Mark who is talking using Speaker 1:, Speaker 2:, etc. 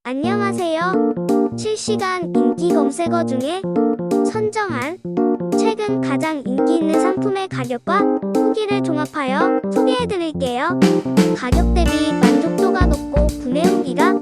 Speaker 1: 안녕하세요. 실시간 인기 검색어 중에 선정한 최근 가장 인기 있는 상품의 가격과 후기를 종합하여 소개해드릴게요. 가격 대비 만족도가 높고 구매 후기가